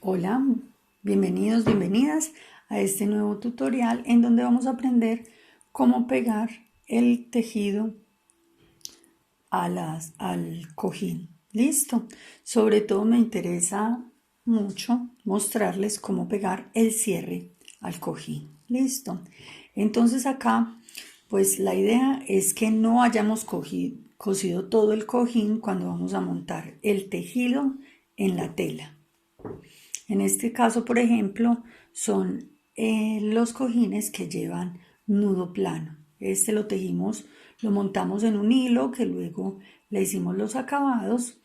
Hola, bienvenidos, bienvenidas a este nuevo tutorial en donde vamos a aprender cómo pegar el tejido al cojín. Listo. Sobre todo me interesa mucho mostrarles cómo pegar el cierre al cojín. Listo. Entonces acá, pues la idea es que no hayamos cosido todo el cojín cuando vamos a montar el tejido en la tela. En este caso, por ejemplo, son los cojines que llevan nudo plano. Este lo tejimos, lo montamos en un hilo que luego le hicimos los acabados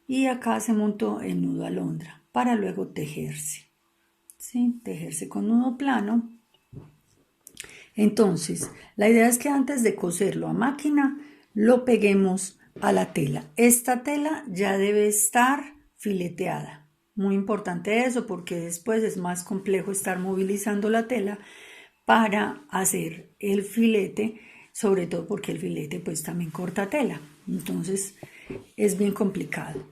y acá se montó el nudo alondra para luego tejerse. ¿Sí? Tejerse con nudo plano. Entonces, la idea es que antes de coserlo a máquina, lo peguemos a la tela. Esta tela ya debe estar fileteada. Muy importante eso porque después es más complejo estar movilizando la tela para hacer el filete, sobre todo porque el filete pues también corta tela. Entonces es bien complicado.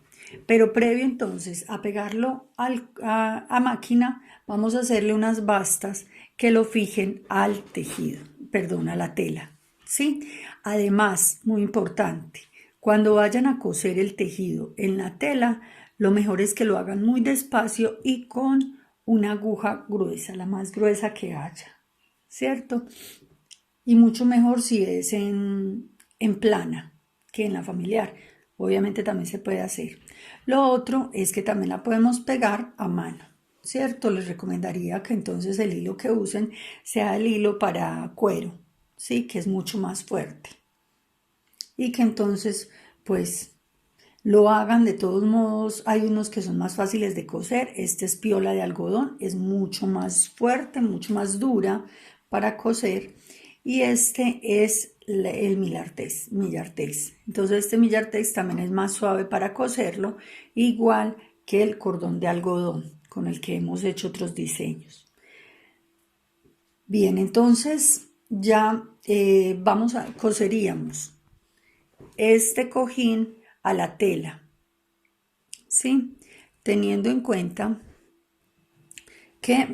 Pero previo entonces a pegarlo a máquina, vamos a hacerle unas bastas que lo fijen al tejido, perdón, a la tela. ¿Sí? Además, muy importante, cuando vayan a coser el tejido en la tela, lo mejor es que lo hagan muy despacio y con una aguja gruesa, la más gruesa que haya, ¿cierto? Y mucho mejor si es en plana que en la familiar. Obviamente también se puede hacer. Lo otro es que también la podemos pegar a mano, ¿cierto? Les recomendaría que entonces el hilo que usen sea el hilo para cuero, ¿sí? Que es mucho más fuerte. Y que entonces, pues, lo hagan de todos modos. Hay unos que son más fáciles de coser. Este es piola de algodón, es mucho más fuerte, mucho más dura para coser. Y este es el millartés. Entonces este millartés también es más suave para coserlo, igual que el cordón de algodón con el que hemos hecho otros diseños. Bien, entonces ya coseríamos este cojín a la tela, ¿sí? Teniendo en cuenta que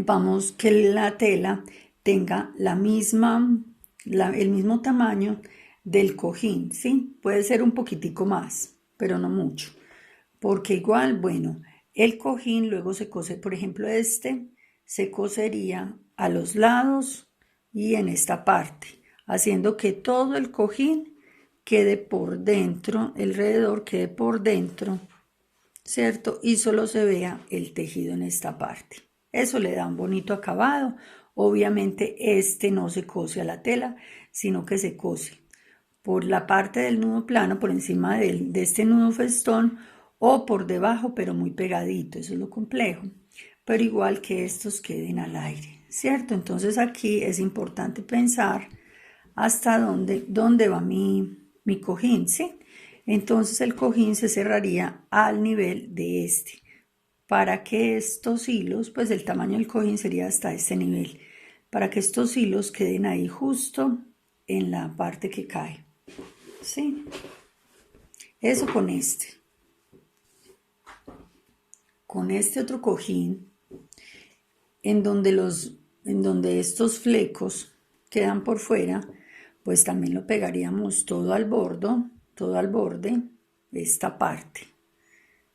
la tela tenga el mismo tamaño del cojín, ¿sí? Puede ser un poquitico más, pero no mucho, porque igual, bueno, el cojín luego se cose, por ejemplo, se cosería a los lados y en esta parte, haciendo que todo el cojín quede por dentro, alrededor quede por dentro, ¿cierto? Y solo se vea el tejido en esta parte. Eso le da un bonito acabado. Obviamente este no se cose a la tela, sino que se cose por la parte del nudo plano, por encima de este nudo festón o por debajo, pero muy pegadito. Eso es lo complejo. Pero igual que estos queden al aire, ¿cierto? Entonces aquí es importante pensar hasta dónde va mi cojín, ¿sí? Entonces el cojín se cerraría al nivel de este. Para que estos hilos, pues el tamaño del cojín sería hasta este nivel. Para que estos hilos queden ahí justo en la parte que cae. ¿Sí? Eso con este. Con este otro cojín, en donde estos flecos quedan por fuera, pues también lo pegaríamos todo al borde de esta parte,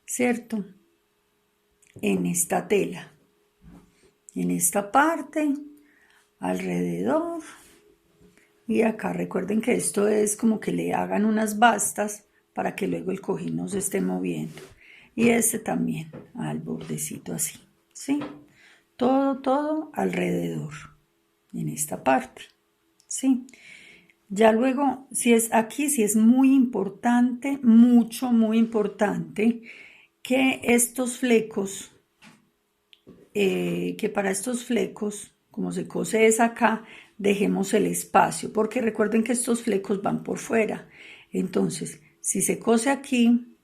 ¿cierto? En esta tela, en esta parte, alrededor. Y acá recuerden que esto es como que le hagan unas bastas para que luego el cojín no se esté moviendo. Y este también al bordecito así, ¿sí? Todo alrededor, en esta parte, ¿sí? Ya luego, si es muy importante, muy importante, que estos flecos, que para estos flecos, como se cose es acá, dejemos el espacio, porque recuerden que estos flecos van por fuera. Entonces, si se cose aquí,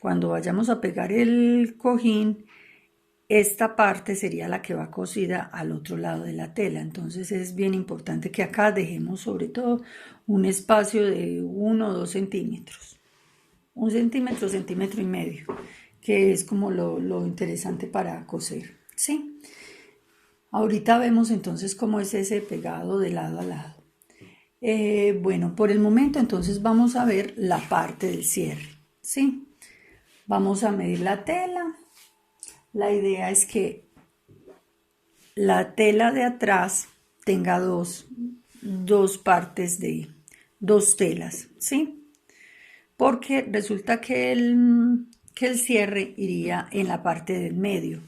cuando vayamos a pegar el cojín, esta parte sería la que va cosida al otro lado de la tela. Entonces es bien importante que acá dejemos sobre todo un espacio de 1 o 2 centímetros. 1 centímetro, centímetro y medio, que es como lo interesante para coser, ¿sí? Ahorita vemos entonces cómo es ese pegado de lado a lado. Bueno, por el momento entonces vamos a ver la parte del cierre, ¿sí? Vamos a medir la tela. La idea es que la tela de atrás tenga dos partes de dos telas, ¿sí? Porque resulta que el cierre iría en la parte del medio,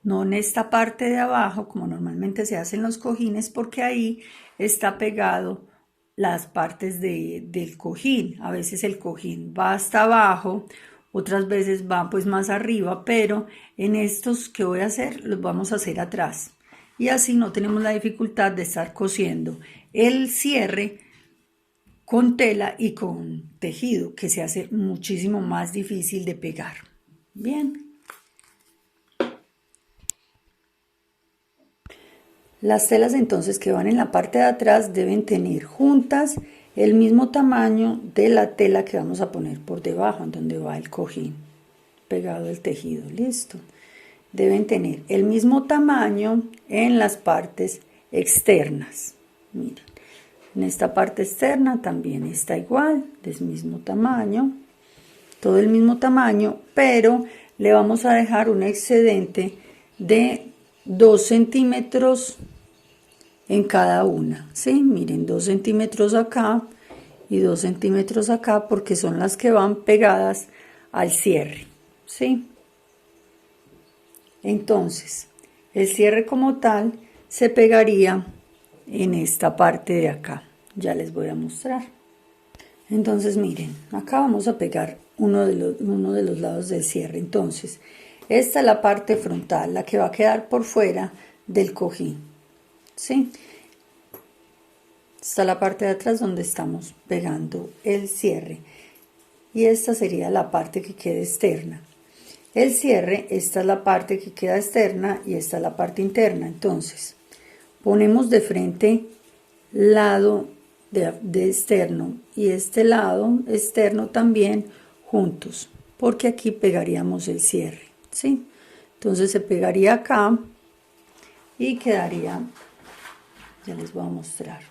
no en esta parte de abajo como normalmente se hacen los cojines, porque ahí está pegado las partes del cojín. A veces el cojín va hasta abajo, otras veces va pues más arriba, pero en estos que voy a hacer los vamos a hacer atrás, y así no tenemos la dificultad de estar cosiendo el cierre con tela y con tejido, que se hace muchísimo más difícil de pegar. Bien. Las telas entonces que van en la parte de atrás deben tener juntas el mismo tamaño de la tela que vamos a poner por debajo, en donde va el cojín pegado el tejido. Listo. Deben tener el mismo tamaño en las partes externas. Miren. En esta parte externa también está igual, del mismo tamaño, todo el mismo tamaño, pero le vamos a dejar un excedente de 2 centímetros en cada una, ¿sí? Miren, 2 centímetros acá y 2 centímetros acá, porque son las que van pegadas al cierre, ¿sí? Entonces, el cierre como tal se pegaría en esta parte de acá. Ya les voy a mostrar. Entonces miren, acá vamos a pegar uno de los lados del cierre. Entonces, esta es la parte frontal, la que va a quedar por fuera del cojín, ¿sí? Esta es la parte de atrás donde estamos pegando el cierre, y esta sería la parte que queda externa. El cierre, esta es la parte que queda externa y esta es la parte interna. Entonces, ponemos de frente lado de externo y este lado externo también juntos, porque aquí pegaríamos el cierre, ¿sí? Entonces se pegaría acá y quedaría, ya les voy a mostrar,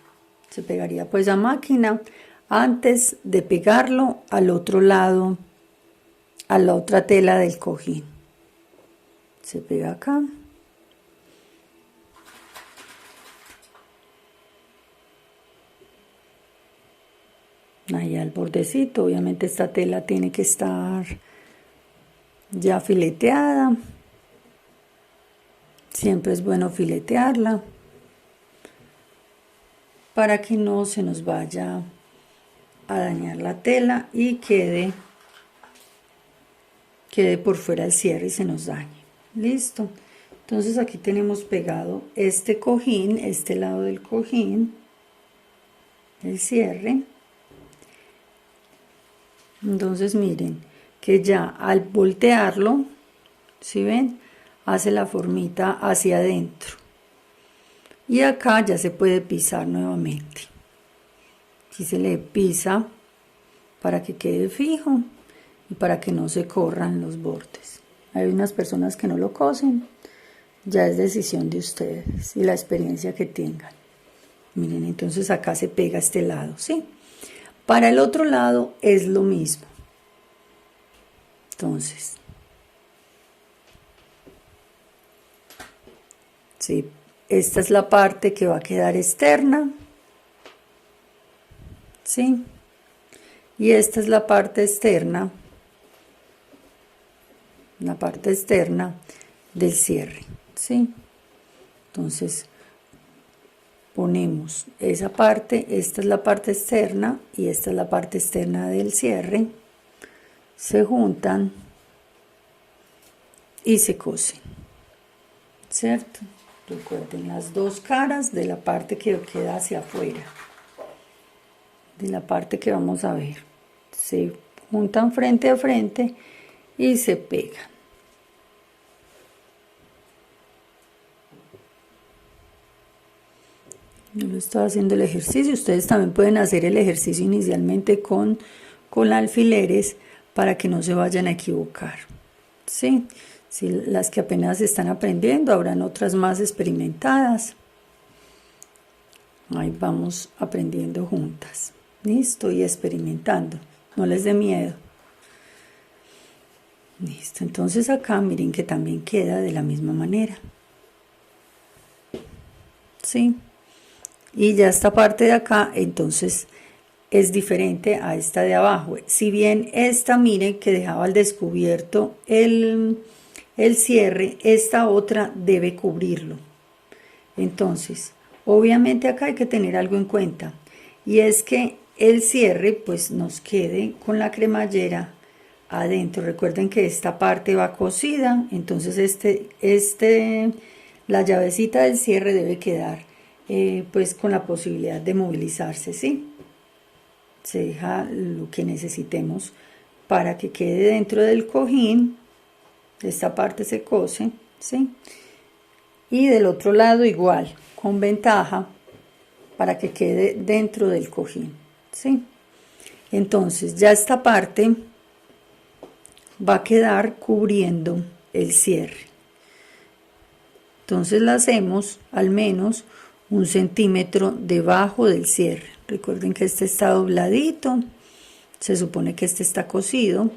se pegaría pues a máquina antes de pegarlo al otro lado, a la otra tela del cojín. Se pega acá. Ahí al bordecito. Obviamente esta tela tiene que estar ya fileteada. Siempre es bueno filetearla para que no se nos vaya a dañar la tela y quede por fuera el cierre y se nos dañe. Listo. Entonces aquí tenemos pegado este cojín, este lado del cojín, el cierre. Entonces miren que ya al voltearlo, ¿sí ven? Hace la formita hacia adentro, y acá ya se puede pisar nuevamente. Aquí se le pisa para que quede fijo y para que no se corran los bordes. Hay unas personas que no lo cosen, ya es decisión de ustedes y la experiencia que tengan. Miren, entonces acá se pega este lado, ¿sí? Para el otro lado es lo mismo. Entonces, ¿sí? Esta es la parte que va a quedar externa, ¿sí? Y esta es la parte externa del cierre, ¿sí? Entonces ponemos esa parte, esta es la parte externa y esta es la parte externa del cierre, se juntan y se cosen, ¿cierto? Recuerden las dos caras de la parte que queda hacia afuera, de la parte que vamos a ver, se juntan frente a frente y se pegan. Yo lo estoy haciendo el ejercicio, ustedes también pueden hacer el ejercicio inicialmente con alfileres para que no se vayan a equivocar. ¿sí? Si las que apenas están aprendiendo, habrán otras más experimentadas. Ahí vamos aprendiendo juntas. Listo, y experimentando. No les dé miedo. Listo, entonces acá miren que también queda de la misma manera. ¿Sí? Y ya esta parte de acá, entonces es diferente a esta de abajo. Si bien esta, miren que dejaba al descubierto el cierre, esta otra debe cubrirlo. Entonces, obviamente acá hay que tener algo en cuenta, y es que el cierre pues nos quede con la cremallera adentro. Recuerden que esta parte va cosida, entonces la llavecita del cierre debe quedar pues con la posibilidad de movilizarse, ¿sí? Se deja lo que necesitemos para que quede dentro del cojín. Esta parte se cose, ¿sí? Y del otro lado igual, con ventaja, para que quede dentro del cojín, ¿sí? Entonces ya esta parte va a quedar cubriendo el cierre. Entonces la hacemos al menos 1 centímetro debajo del cierre. Recuerden que este está dobladito, se supone que este está cosido,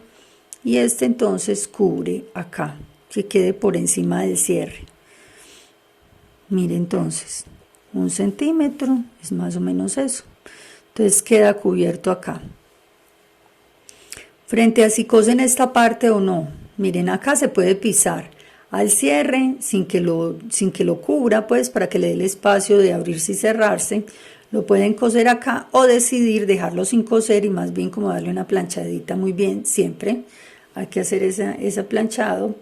y este entonces cubre acá, que quede por encima del cierre. Mire, entonces 1 centímetro es más o menos eso. Entonces queda cubierto acá. Frente a si cosen esta parte o no, miren, acá se puede pisar al cierre sin que lo cubra, pues para que le dé el espacio de abrirse y cerrarse. Lo pueden coser acá o decidir dejarlo sin coser y más bien como darle una planchadita muy bien. Siempre hay que hacer ese planchado.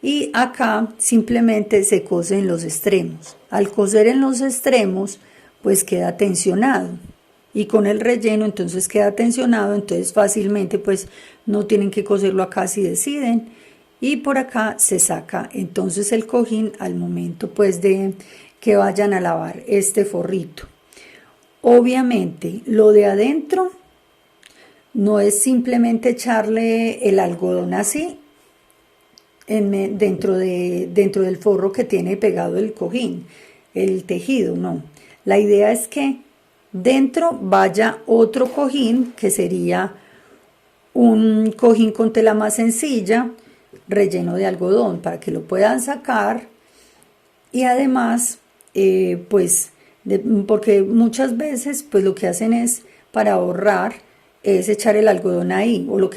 Y acá simplemente se cose en los extremos. Al coser en los extremos pues queda tensionado, y con el relleno entonces queda tensionado, entonces fácilmente pues no tienen que coserlo acá si deciden, y por acá se saca entonces el cojín al momento pues de que vayan a lavar este forrito. Obviamente lo de adentro no es simplemente echarle el algodón así dentro del forro que tiene pegado el cojín, el tejido, no. La idea es que dentro vaya otro cojín, que sería un cojín con tela más sencilla, relleno de algodón, para que lo puedan sacar. Y además, pues, porque muchas veces, pues lo que hacen es, para ahorrar, es echar el algodón ahí, o con lo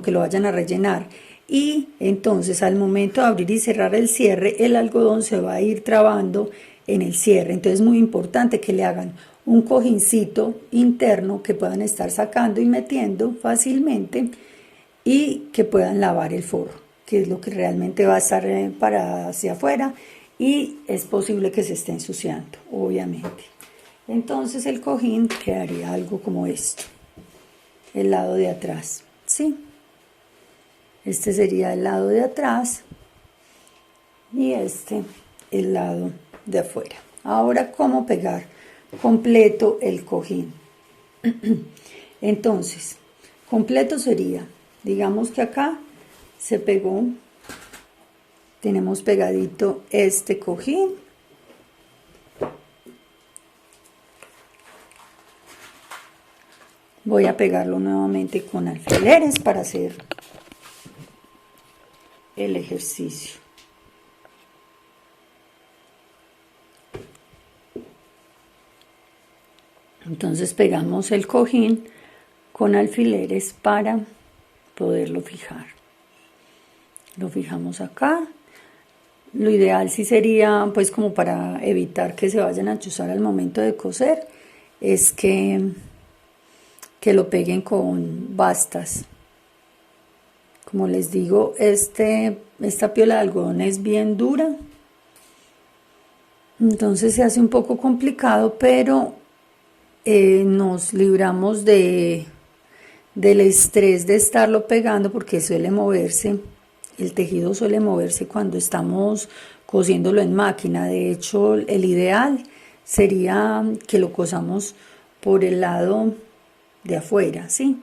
que lo vayan a rellenar. Y entonces al momento de abrir y cerrar el cierre, el algodón se va a ir trabando en el cierre. Entonces es muy importante que le hagan un cojincito interno que puedan estar sacando y metiendo fácilmente, y que puedan lavar el forro, que es lo que realmente va a estar para hacia afuera, y es posible que se esté ensuciando, obviamente. Entonces el cojín quedaría algo como esto, el lado de atrás, ¿sí? Este sería el lado de atrás y este el lado de afuera. Ahora, ¿cómo pegar completo el cojín? Entonces, completo sería, digamos que acá se pegó, tenemos pegadito este cojín. Voy a pegarlo nuevamente con alfileres para hacer el ejercicio. Entonces pegamos el cojín con alfileres para poderlo fijar. Lo fijamos acá. Lo ideal sí sería, pues como para evitar que se vayan a chuzar al momento de coser, es que lo peguen con bastas. Como les digo, esta piola de algodón es bien dura, entonces se hace un poco complicado, pero nos libramos del estrés de estarlo pegando, porque suele moverse, el tejido suele moverse cuando estamos cosiéndolo en máquina. De hecho, el ideal sería que lo cosamos por el lado de afuera, ¿sí?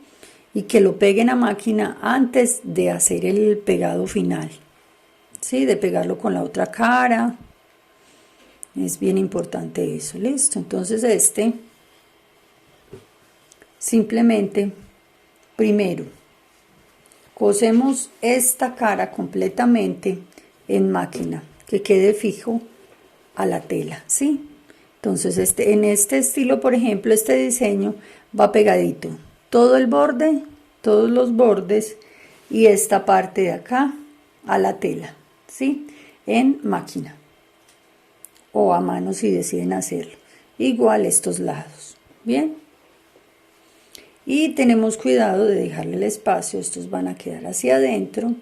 y que lo peguen a máquina antes de hacer el pegado final, ¿sí? De pegarlo con la otra cara. Es bien importante eso, listo. Entonces simplemente primero cosemos esta cara completamente en máquina, que quede fijo a la tela, ¿sí? Entonces en este estilo, por ejemplo, este diseño va pegadito, todo el borde, todos los bordes y esta parte de acá a la tela, ¿sí? En máquina o a mano si deciden hacerlo. Igual estos lados, ¿bien? Y tenemos cuidado de dejarle el espacio, estos van a quedar hacia adentro.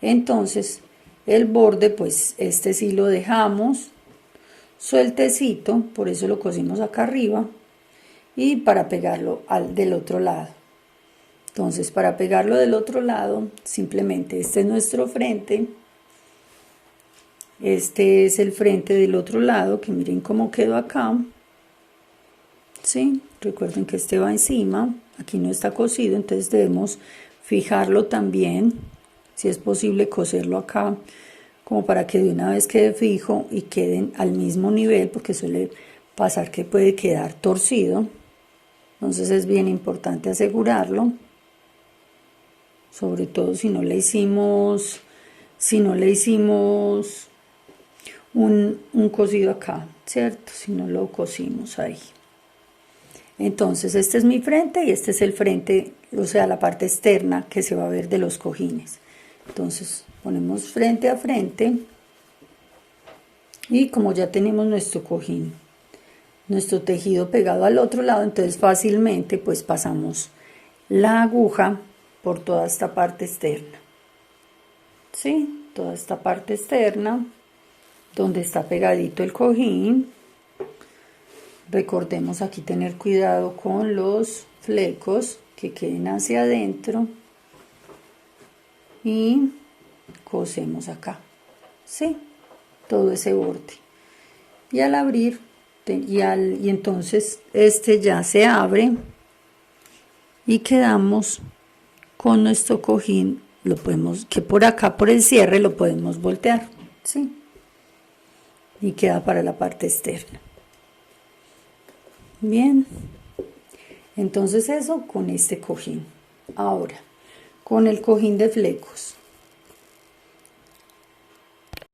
Entonces el borde, pues este sí lo dejamos sueltecito, por eso lo cosimos acá arriba, y para pegarlo del otro lado. Entonces para pegarlo del otro lado, simplemente este es nuestro frente, este es el frente del otro lado, que miren cómo quedó acá, ¿sí? Recuerden que este va encima, aquí no está cosido, entonces debemos fijarlo también, si es posible coserlo acá, como para que de una vez quede fijo y queden al mismo nivel, porque suele pasar que puede quedar torcido. Entonces es bien importante asegurarlo, sobre todo si no le hicimos un cosido acá, ¿cierto? Si no lo cosimos ahí. Entonces este es mi frente y este es el frente, o sea, la parte externa que se va a ver de los cojines. Entonces ponemos frente a frente y como ya tenemos nuestro cojín, nuestro tejido pegado al otro lado, entonces fácilmente pues pasamos la aguja por toda esta parte externa, ¿sí? Toda esta parte externa donde está pegadito el cojín. Recordemos aquí tener cuidado con los flecos que queden hacia adentro y cosemos acá, ¿sí? Todo ese borde. Y al abrir, y entonces este ya se abre y quedamos con nuestro cojín, lo podemos, que por acá por el cierre lo podemos voltear, ¿sí? Y queda para la parte externa. Bien, entonces eso con este cojín. Ahora, con el cojín de flecos.